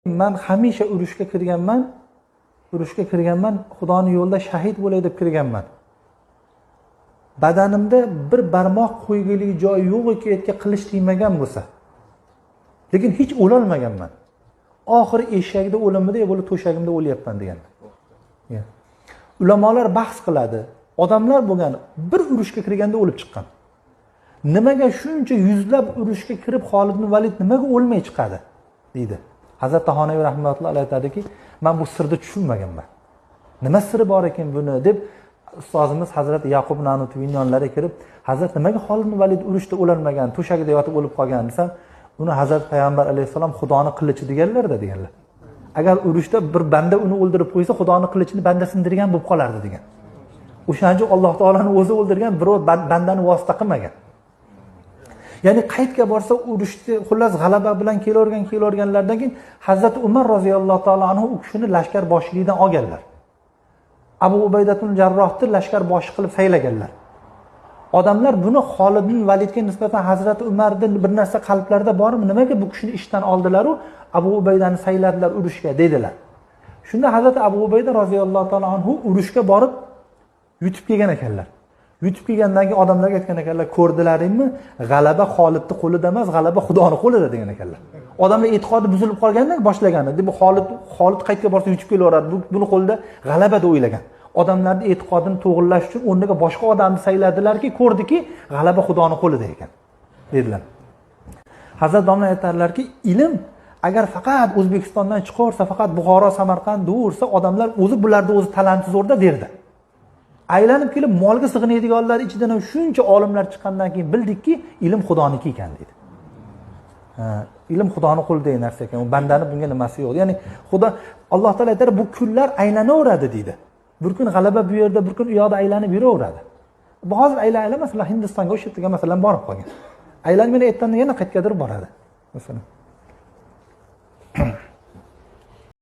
Men hamisha urushga kirganman, Xudoning yo'lida shahid bo'lay deb kirganman. Badanimda bir barmoq qo'ygili joy yo'q etga qilich tegmagan bo'lsa, lekin hech o'lolmaganman. Oxiri eshakda o'limida bo'lib to'shagimda o'lyapman deganlar. Ulamolar bahs qiladi. Odamlar bo'lgan bir urushga kirganda o'lib chiqqan. Nimaga shuncha yuzlab urushga kirib Xolid ibn Valid nimaga o'lmay chiqadi deydi. Hazrat Tahonaviy rahmatullohi alayhi aytadiki, men bu sirni tushunmaganman. Nima siri bor ekan buni deb ustozimiz Hazrat Yaqub Nanutiyning yonlariga kirib, Hazrat nimaga Xolid ibn Valid urushda o'lolmagan, to'shagida yotib o'lib qolgan desam, uni Hazrat payg'ambar alayhisalom Xudoning qilichi deganlar-da deganlar. Agar urushda bir banda uni o'ldirib qo'ysa, Xudoning qilichini banda sindirgan bo'lib qolardi degan. O'shancha Alloh taolaning o'zi o'ldirgan, birov bandani vosita qilmagan. Ya'ni qaytga borsa urushni xullas g'alaba bilan kelaverganlardan keyin Hazrat Umar roziyallohu taolo anhu u kishini lashkar boshligidan olganlar. Abu Ubaydatul Jarrohni lashkar boshi qilib saylaganlar. Odamlar buni Xolid ibn Validga nisbatan Hazrat Umardan bir narsa qalblarida bormi, nimaga bu kishini ishdan oldilar u Abu Ubaydani sayladilar urushga dedilar. Shunda Hazrat Abu Ubayda roziyallohu taolo anhu urushga borib yutib kelgan ekanlar. Yutib kelgandan keyin odamlarga aytgan ekanlar, ko'rdilaringmi? G'alaba Xolidning qo'lida emas, g'alaba Xudoning qo'lida degan ekanlar. Odamlar e'tiqodi buzilib qolgandan boshlaganda, deb Xolid qaytga borsa yutib kelaveradi. Buni qo'lida g'alaba deb o'ylagan. Odamlarning e'tiqodini to'g'rilash uchun o'rniga boshqa odamni sayladilarki, ko'rdiki, g'alaba Xudoning qo'lida ekan, dedilar. Hazrat domla aytadilarki, ilm agar faqat O'zbekistondan chiqarsa, faqat Buxoro, Samarqand ursa, odamlar o'zi bularda o'zi talanti zo'rda derdi. Aylanib kelib molga sig'inadiganlar ichidan ham shuncha olimlar chiqqandan keyin bildikki, ilm Xudoniki ekan dedi. Ilm Xudoning qo'lidagi narsa ekan, u bandani bunga nimasi yo'q. Ya'ni Xudo Alloh taolo aytadi, bu kunlar aylanaveradi dedi. Bir kun g'alaba bu yerda, bir kun u yoqda aylanib yuraveradi. Bu hozir aylanib masalan Hindistonga o'sha yerga masalan borib qolgan. Aylanib yana ertadan yana qayergadir boradi. Masalan.